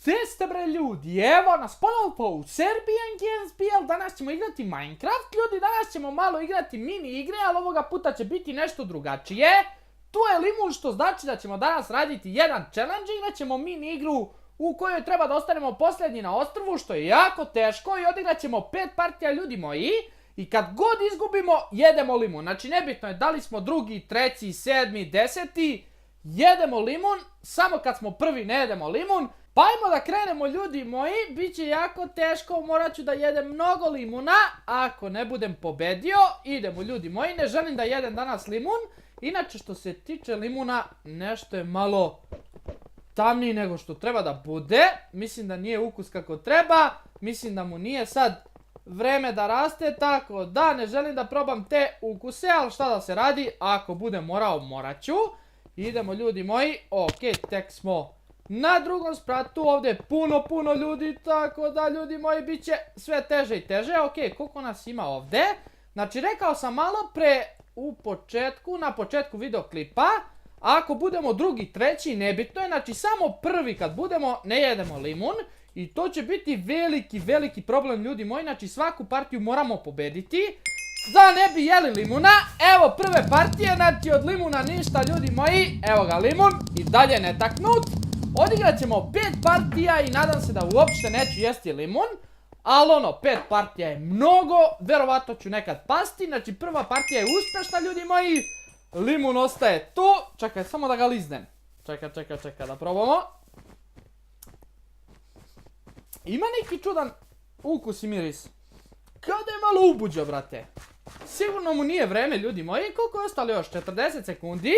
Gdje ste bre ljudi? Evo nas ponovo u Serbian Games BL. Danas ćemo igrati Minecraft ljudi, danas ćemo malo igrati mini igre, ali ovoga puta će biti nešto drugačije. Tu je Limun, što znači da ćemo danas raditi jedan challenge, igrat ćemo mini igru u kojoj treba da ostanemo posljednji na ostrvu, što je jako teško, i odigrat ćemo 5 partija ljudi moji. I kad god izgubimo, jedemo limun. Znači nebitno je da li smo drugi, treći, sedmi, deseti, jedemo limun. Samo kad smo prvi ne jedemo limun. Pa ajmo da krenemo ljudi moji, bit će jako teško, morat ću da jedem mnogo limuna. Ako ne budem pobedio, idemo ljudi moji, ne želim da jedem danas limun. Inače što se tiče limuna, nešto je malo tamniji nego što treba da bude. Mislim da nije ukus kako treba, mislim da mu nije sad vreme da raste, tako da ne želim da probam te ukuse, ali šta da se radi, ako budem morao, morat ću. Idemo ljudi moji, ok, tek smo na drugom spratu, ovdje je puno ljudi, tako da ljudi moji bit će sve teže i teže. Ok, koliko nas ima ovdje? Znači rekao sam malo pre na početku videoklipa, ako budemo drugi, treći, nebitno je, znači samo prvi kad budemo ne jedemo limun. I to će biti veliki problem ljudi moji, znači svaku partiju moramo pobediti da ne bi jeli limuna. Evo prve partije, znači od limuna ništa ljudi moji, evo ga limun i dalje netaknut. Odigrat ćemo 5 partija i nadam se da uopšte neću jesti limun. Ali ono, 5 partija je mnogo, verovatno ću nekad pasti, znači prva partija je uspješna ljudi moji. Limun ostaje tu, čekaj samo da ga liznem. Čekaj da probamo. Ima neki čudan ukus i miris. Kao da je malo ubuđo, brate. Sigurno mu nije vreme, ljudi moji. Koliko je ostalo još? 40 sekundi.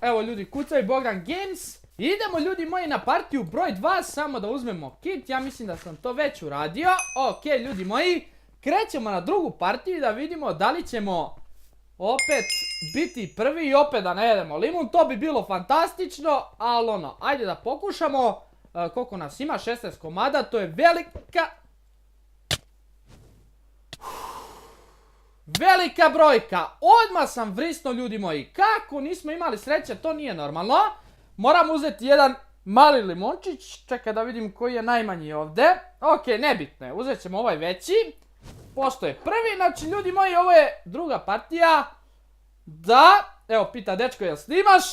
Evo ljudi, kucaj Bogdan Games. Idemo ljudi moji na partiju broj 2. Samo da uzmemo kit. Ja mislim da sam to već uradio. Ok, ljudi moji. Krećemo na drugu partiju i da vidimo da li ćemo opet biti prvi i opet da ne jedemo limun. To bi bilo fantastično, ali ono, ajde da pokušamo. Koliko nas ima? 16 komada, to je velika brojka. Odmah sam vrisno ljudi moji. Kako nismo imali sreće, to nije normalno. Moram uzeti jedan mali limončić. Čekaj da vidim koji je najmanji ovdje. Ok, nebitno je, uzet ćemo ovaj veći. Pošto je prvi, znači ljudi moji, ovo je druga partija. Da, evo pita dečko jel snimaš?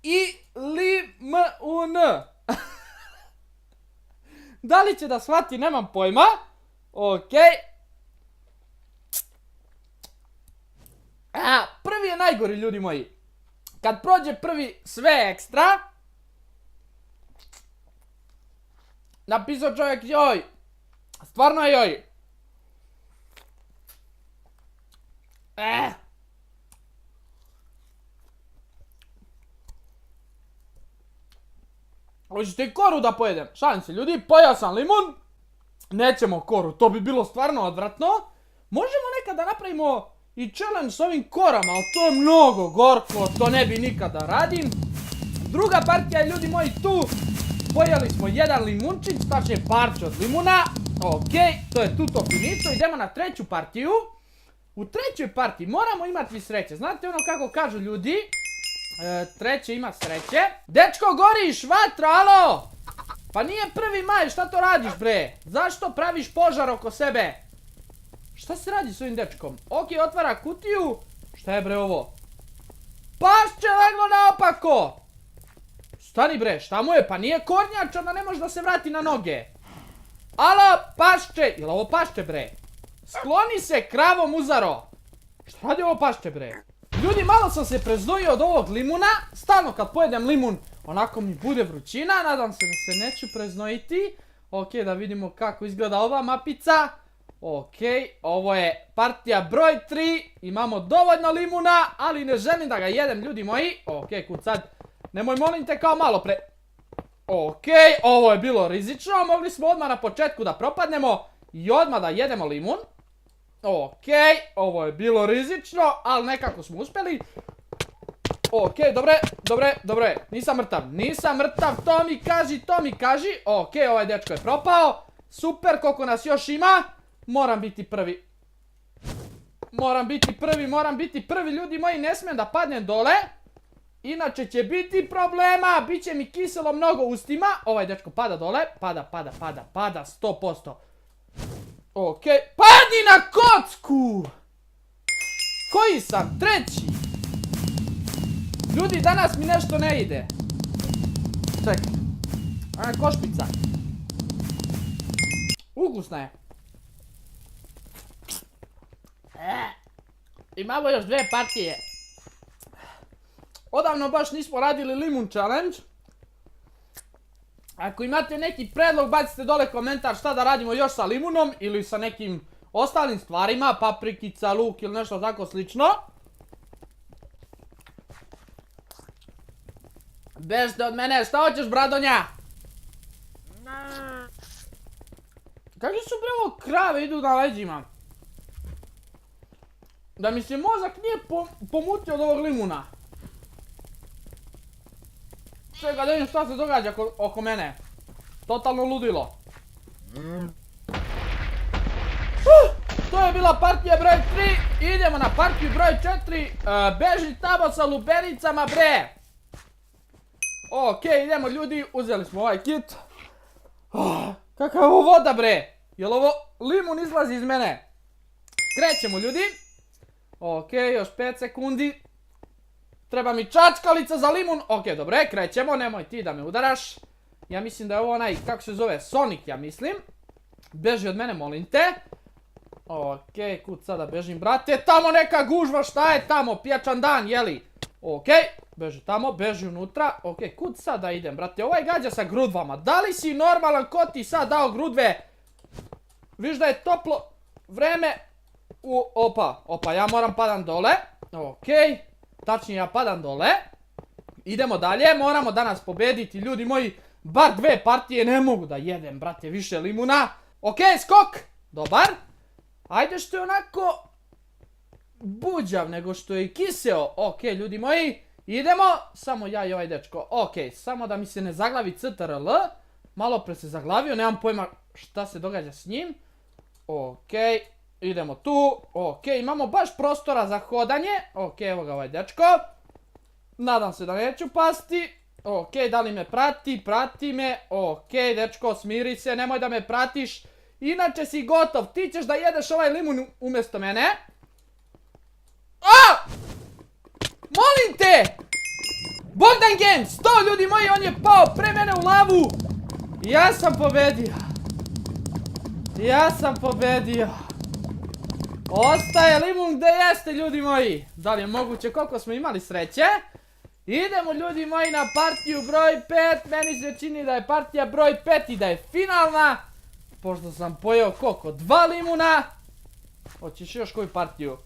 I limun. Da li će da shvati, nemam pojma. Ok. Prvi je najgori ljudi moji. Kad prođe prvi sve je ekstra. Napisao čovjek joj. Stvarno je joj. Hoćete i koru da pojedem? Šalim se ljudi, pojao sam limun. Nećemo koru, to bi bilo stvarno odvratno. Možemo nekad da napravimo i challenge s ovim korama, ali to je mnogo gorko, to ne bi nikada radim. Druga partija je ljudi moji tu. Pojeli smo jedan limunčić, tačnije parče od limuna. Ok, to je tuto finito, idemo na treću partiju. U trećoj partiji moramo imati sreće, znate ono kako kažu ljudi. Treće ima sreće. Dečko, goriš, vatra, alo! Pa nije 1. maj, šta to radiš bre? Zašto praviš požar oko sebe? Šta se radi s ovim dečkom? Ok, otvara kutiju. Šta je bre ovo? Pašće leglo naopako! Stani bre, šta mu je? Pa nije kornjač, onda ne može da se vrati na noge. Alo, pašće! Jel ovo pašće bre? Skloni se, kravo muzaro! Šta radi ovo pašće bre? Ljudi, malo sam se preznojio od ovog limuna. Stalno kad pojedem limun, onako mi bude vrućina. Nadam se da se neću preznojiti. Ok, da vidimo kako izgleda ova mapica. Ok, ovo je partija broj 3. Imamo dovoljno limuna, ali ne želim da ga jedem ljudi moji. Ok, kud sad? Nemoj molim te kao malo pre... Ok, ovo je bilo rizično. Mogli smo odmah na početku da propadnemo i odmah da jedemo limun. Ok, ovo je bilo rizično, ali nekako smo uspjeli. Ok, dobro je, nisam mrtav, to mi kaži. Ok, ovaj dečko je propao. Super, koliko nas još ima. Moram biti prvi, ljudi moji, ne smijem da padnem dole. Inače će biti problema, bit će mi kiselo mnogo ustima. Ovaj dečko pada dole, pada, 100%. Okej, padni na kocku! Koji sam? Treći! Ljudi, danas mi nešto ne ide. Čekaj. Ona košpica. Ukusna je. Imamo još 2 partije. Odavno baš nismo radili limun challenge. Ako imate neki predlog, bacite dole komentar šta da radimo još sa limunom ili sa nekim ostalim stvarima, paprikica, luk ili nešto tako slično. Bežite od mene, šta hoćeš, Bradonja? Kakvi su bre ovo krave, idu na leđima? Da mi se mozak nije pomutio od ovog limuna. Čekaj da vidim šta se događa oko mene. Totalno ludilo. To je bila partija broj 3. Idemo na partiju broj 4. Beži tamo sa lubenicama, bre. Okej, idemo ljudi, uzeli smo ovaj kit. Kakva je ovo voda, bre? Jel ovo limun izlazi iz mene? Krećemo ljudi. Okej, još 5 sekundi. Treba mi čačkalica za limun. Okej, dobre, krećemo, nemoj ti da me udaraš. Ja mislim da je ovo onaj, kako se zove, Sonic, ja mislim. Beži od mene, molim te. Okej, kud sada bežim, brate? Tamo neka gužva, šta je tamo? Pijačan dan, jeli? Okej, beži tamo, beži unutra. Okej, kud sada idem, brate? Ovaj gađa sa grudvama. Da li si normalan, ko ti sad dao grudve? Viš da je toplo vreme. Opa, ja moram padam dole. Okej, tačnije ja padam dole. Idemo dalje, moramo danas pobediti, ljudi moji. Bar 2 partije, ne mogu da jedem, brate, više limuna. Okej, skok, dobar. Ajde što je onako buđav nego što je kiseo. Okej, ljudi moji, idemo. Samo ja i ovaj dečko. Okej, samo da mi se ne zaglavi CTRL. Malo pre se zaglavio, nemam pojma šta se događa s njim. Okej, idemo tu. Okej, imamo baš prostora za hodanje. Okej, evo ga ovaj dečko. Nadam se da neću pasti. Okej, da li me prati? Prati me. Okej, dečko, smiri se, nemoj da me pratiš. Inače si gotov, ti ćeš da jedeš ovaj limun umjesto mene. Molim te! Bogdan Games, 100 ljudi moji, on je pao pre mene u lavu. Ja sam pobedio. Ostaje limun gde jeste, ljudi moji. Da li je moguće, koliko smo imali sreće? Idemo, ljudi moji, na partiju broj 5. Meni se čini da je partija broj 5 i da je finalna. Pošto sam pojeo koliko? 2 limuna. Hoćeš još koju partiju?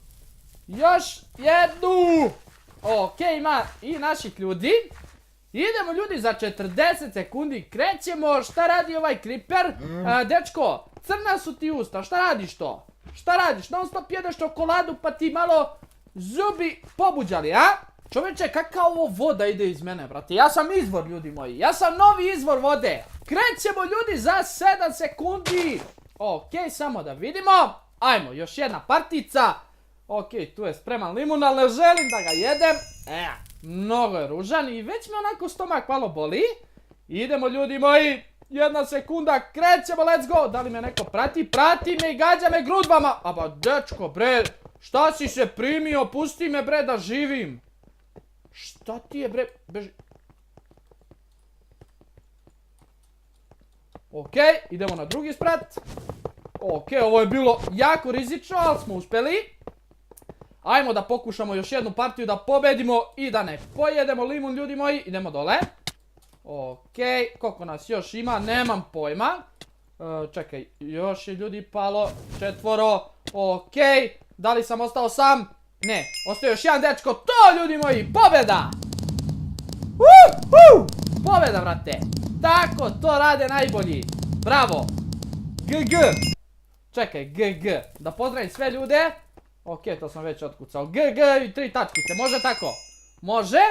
Još jednu. Okej, ima i naših ljudi. Idemo, ljudi, za 40 sekundi krećemo. Šta radi ovaj Creeper? Dečko, crna su ti usta, šta radiš to? Šta radiš? Non stop jedeš čokoladu pa ti malo zubi pobuđali, a? Čovječe, kakva ovo voda ide iz mene, brate? Ja sam izvor, ljudi moji. Ja sam novi izvor vode. Krećemo, ljudi, za 7 sekundi. Okej, samo da vidimo. Ajmo, još jedna partica. Okej, tu je spreman limun, ali ne želim da ga jedem. Mnogo je ružan i već me onako stomak malo boli. Idemo, ljudi moji. 1 sekunda, krećemo, let's go. Da li me neko prati? Prati me i gađa me grudvama. Aba, dečko, bre, šta si se primio? Pusti me, bre, da živim. Šta ti je, bre? Beži. Okej, idemo na drugi sprat. Okej, ovo je bilo jako rizično, ali smo uspjeli. Ajmo da pokušamo još jednu partiju da pobedimo i da ne pojedemo limun, ljudi moji. Idemo dole. Okej, koliko nas još ima, nemam pojma. Čekaj, još je ljudi palo, 4. Okej, da li sam ostao sam? Ne, ostaje još jedan dečko, to, ljudi moji, pobjeda! Pobjeda, vrate! Tako, to rade najbolji. Bravo! GG! Čekaj, GG. Da pozdravim sve ljude. Okej, to sam već otkucao. GG i 3 tačkice, može tako? Može?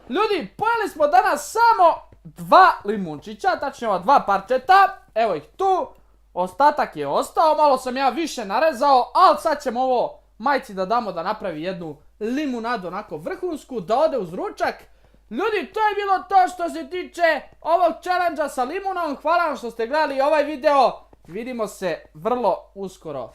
Ljudi, pojeli smo danas samo 2 limunčića, tačnije ova 2 parčeta. Evo ih tu. Ostatak je ostao, malo sam ja više narezao, ali sad ćemo ovo majci da damo da napravi jednu limunadu onako vrhunsku da ode uz ručak. Ljudi, to je bilo to što se tiče ovog challenge-a sa limunom. Hvala vam što ste gledali ovaj video. Vidimo se vrlo uskoro.